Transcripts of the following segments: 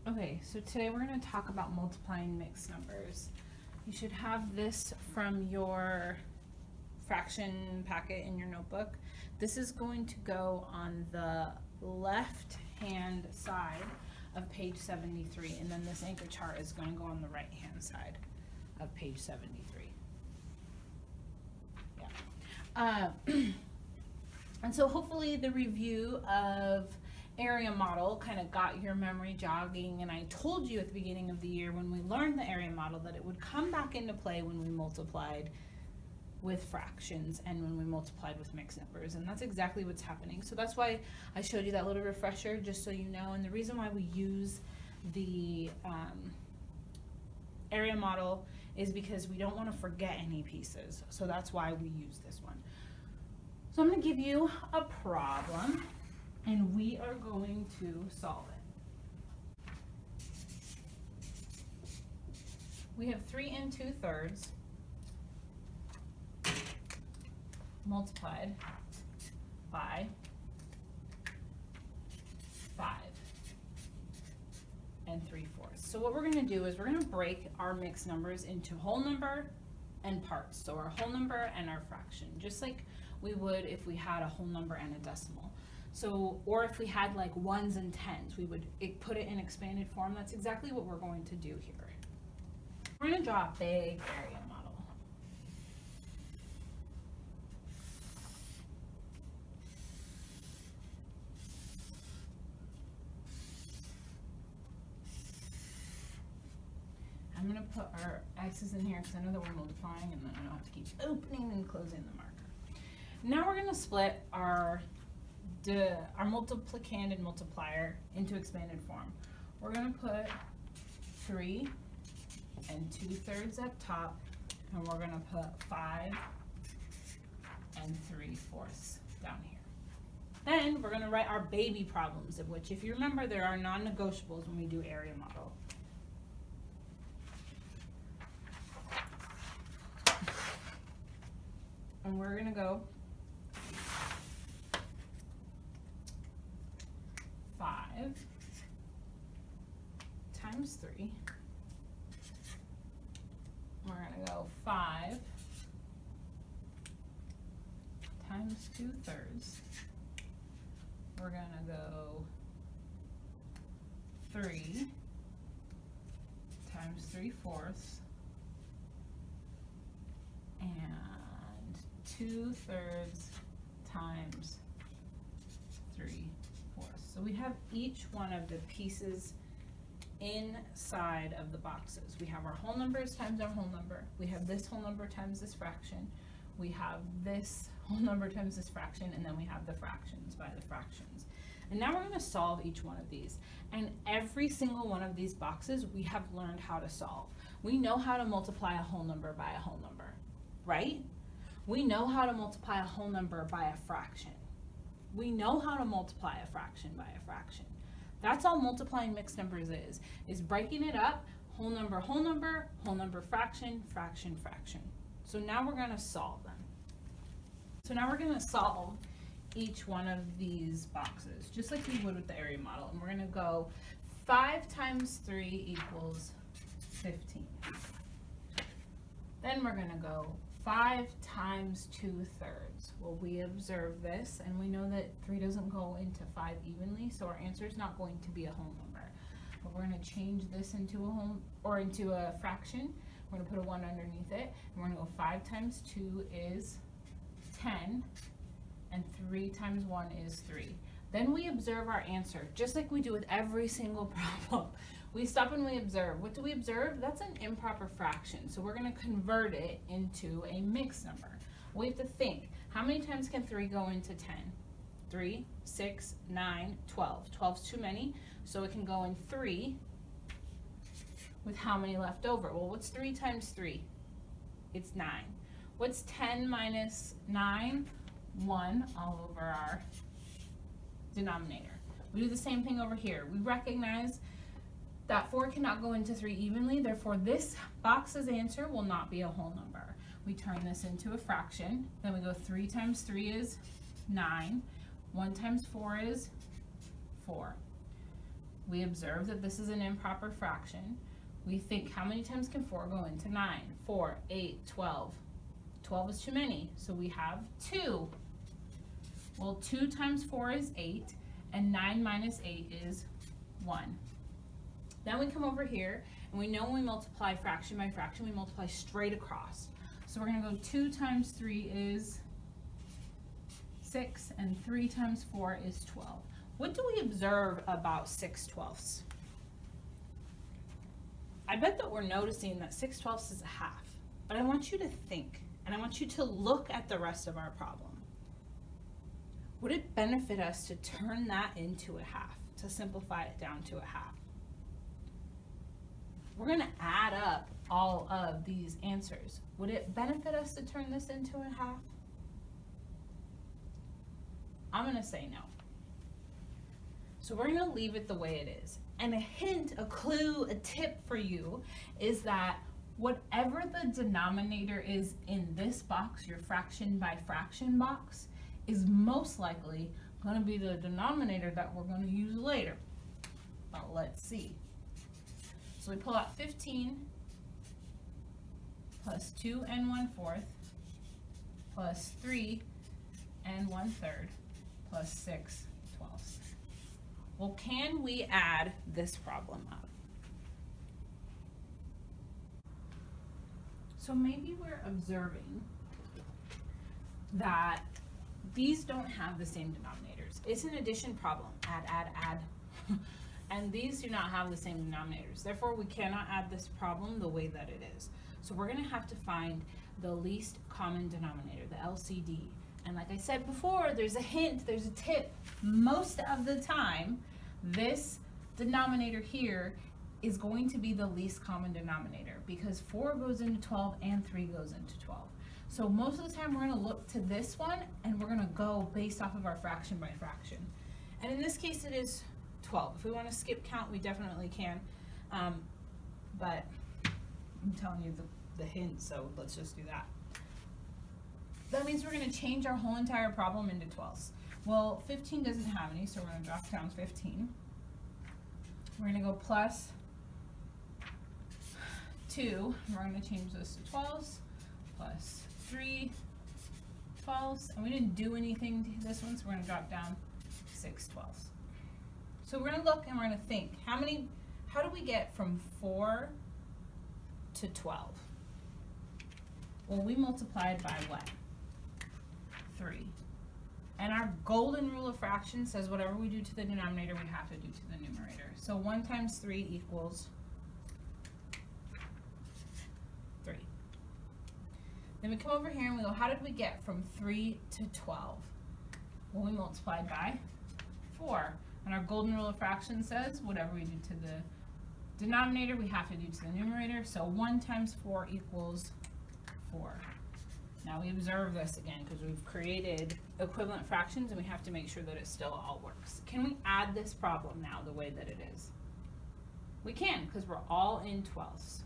Okay, so today we're going to talk about multiplying mixed numbers. You should have this from your fraction packet in your notebook. This is going to go on the left hand side of page 73, and then this anchor chart is going to go on the right hand side of page 73. Yeah. And so hopefully the review of area model kind of got your memory jogging, and I told you at the beginning of the year when we learned the area model that it would come back into play when we multiplied with fractions and when we multiplied with mixed numbers, and that's exactly what's happening. So that's why I showed you that little refresher, just so you know. And the reason why we use the area model is because we don't want to forget any pieces, so that's why we use this one. So I'm going to give you a problem and we are going to solve it. We have 3 2/3 multiplied by 5 3/4. So what we're going to do is we're going to break our mixed numbers into whole number and parts. So our whole number and our fraction, just like we would if we had a whole number and a decimal. So, or if we had like ones and tens, we would put it in expanded form. That's exactly what we're going to do here. We're going to draw a big area model. I'm going to put our X's in here because I know that we're multiplying, and then I don't have to keep opening and closing the marker. Now we're going to split our multiplicand and multiplier into expanded form. We're going to put 3 2/3 up top, and we're going to put 5 3/4 down here. Then we're going to write our baby problems, of which, if you remember, there are non-negotiables when we do area model. And we're going to go 5 times 3. We're going to go 5 times 2/3. We're going to go 3 times 3/4. And 2/3 times 3/4. So we have each one of the pieces inside of the boxes. We have our whole numbers times our whole number. We have this whole number times this fraction. We have this whole number times this fraction, and then we have the fractions by the fractions. And now we're going to solve each one of these. And every single one of these boxes we have learned how to solve. We know how to multiply a whole number by a whole number, right? We know how to multiply a whole number by a fraction. We know how to multiply a fraction by a fraction. That's all multiplying mixed numbers is breaking it up, whole number, fraction, fraction, fraction. So now we're going to solve them. So now we're going to solve each one of these boxes, just like we would with the area model. And we're going to go 5 times 3 equals 15. Then we're going to go 5 times 2/3. Well, we observe this, and we know that 3 doesn't go into 5 evenly, so our answer is not going to be a whole number. But we're going to change this into a fraction. We're going to put a 1 underneath it, and we're going to go 5 times 2 is 10, and 3 times 1 is 3. Then we observe our answer, just like we do with every single problem. We stop and we observe. What do we observe? That's an improper fraction. So we're going to convert it into a mixed number. We have to think, how many times can 3 go into 10? 3, 6, 9, 12. 12 is too many, so it can go in 3 with how many left over? Well, what's 3 times 3? It's 9. What's 10 minus 9? 1 all over our denominator. We do the same thing over here. We recognize that 4 cannot go into 3 evenly, therefore this box's answer will not be a whole number. We turn this into a fraction, then we go 3 times 3 is 9, 1 times 4 is 4. We observe that this is an improper fraction. We think, how many times can 4 go into 9? 4, 8, 12. 12 is too many, so we have 2. Well, 2 times 4 is 8, and 9 minus 8 is 1. Then we come over here, and we know when we multiply fraction by fraction, we multiply straight across. So we're going to go 2 times 3 is 6, and 3 times 4 is 12. What do we observe about 6/12? I bet that we're noticing that 6/12 is a half, but I want you to think, and I want you to look at the rest of our problem. Would it benefit us to turn that into a half, to simplify it down to a half? We're going to add up all of these answers. Would it benefit us to turn this into a half? I'm going to say no. So we're going to leave it the way it is. And a hint, a clue, a tip for you is that whatever the denominator is in this box, your fraction by fraction box, is most likely going to be the denominator that we're going to use later. But let's see. So we pull out 15 plus 2 and 1/4 plus 3 and 1/3 plus 6/12. Well, can we add this problem up? So maybe we're observing that these don't have the same denominators. It's an addition problem. Add. And these do not have the same denominators. Therefore, we cannot add this problem the way that it is. So we're going to have to find the least common denominator, the LCD. And like I said before, there's a hint, there's a tip. Most of the time, this denominator here is going to be the least common denominator because 4 goes into 12 and 3 goes into 12. So most of the time, we're going to look to this one and we're going to go based off of our fraction by fraction. And in this case, it is 12. If we want to skip count, we definitely can. But I'm telling you the hint, so let's just do that. That means we're going to change our whole entire problem into 12s. Well, 15 doesn't have any, so we're going to drop down 15. We're going to go plus 2. We're going to change this to 12s. Plus 3 12s. And we didn't do anything to this one, so we're going to drop down 6 12s. So we're going to look and we're going to think, how do we get from 4 to 12? Well, we multiplied by what? 3. And our golden rule of fractions says whatever we do to the denominator, we have to do to the numerator. So 1 times 3 equals 3. Then we come over here and we go, how did we get from 3 to 12? Well, we multiplied by 4. And our golden rule of fractions says whatever we do to the denominator, we have to do to the numerator. So 1 times 4 equals 4. Now we observe this again because we've created equivalent fractions and we have to make sure that it still all works. Can we add this problem now the way that it is? We can because we're all in 12ths.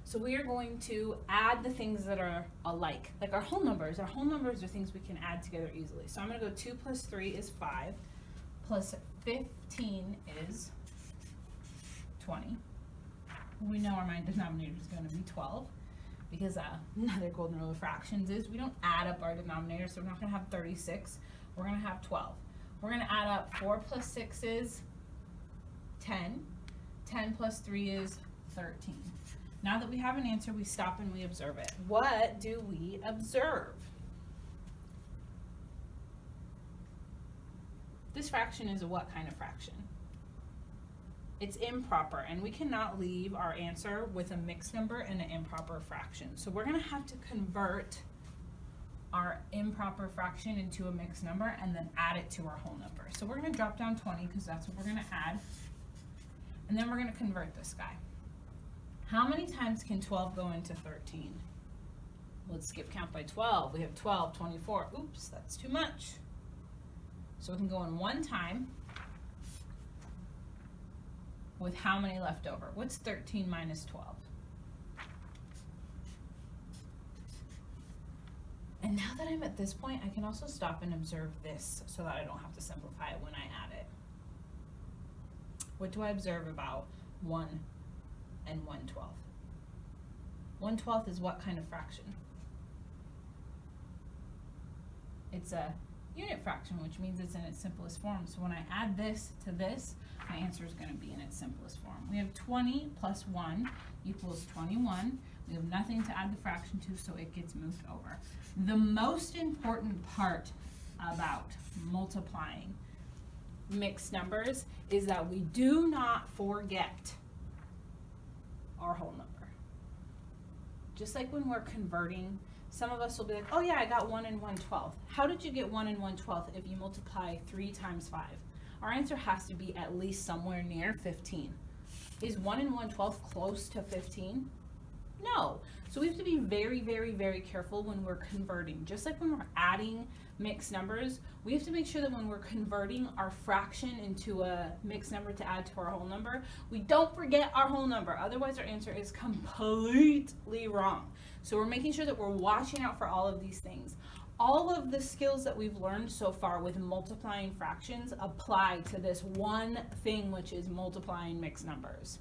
So we are going to add the things that are alike, like our whole numbers. Our whole numbers are things we can add together easily. So I'm going to go 2 plus 3 is 5, plus 15 is 20. We know our denominator is going to be 12. Because another golden rule of fractions is we don't add up our denominator, so we're not going to have 36. We're going to have 12. We're going to add up 4 plus 6 is 10. 10 plus 3 is 13. Now that we have an answer, we stop and we observe it. What do we observe? This fraction is a what kind of fraction? It's improper, and we cannot leave our answer with a mixed number and an improper fraction. So we're going to have to convert our improper fraction into a mixed number and then add it to our whole number. So we're going to drop down 20 because that's what we're going to add. And then we're going to convert this guy. How many times can 12 go into 13? Let's skip count by 12. We have 12, 24. Oops, that's too much. So we can go in one time. With how many left over? What's 13 minus 12? And now that I'm at this point, I can also stop and observe this so that I don't have to simplify it when I add it. What do I observe about 1 and 1/12? 1/12 is what kind of fraction? It's a unit fraction, which means it's in its simplest form. So when I add this to this, my answer is going to be in its simplest form. We have 20 plus 1 equals 21. We have nothing to add the fraction to, so it gets moved over. The most important part about multiplying mixed numbers is that we do not forget our whole number. Just like when we're converting, some of us will be like, oh yeah, I got 1 and 1/12. How did you get 1 and 1/12 if you multiply 3 times 5? Our answer has to be at least somewhere near 15. Is 1 and 1/12 close to 15? No. So we have to be very, very, very careful when we're converting. Just like when we're adding mixed numbers, we have to make sure that when we're converting our fraction into a mixed number to add to our whole number, we don't forget our whole number. Otherwise, our answer is completely wrong. So we're making sure that we're watching out for all of these things. All of the skills that we've learned so far with multiplying fractions apply to this one thing, which is multiplying mixed numbers.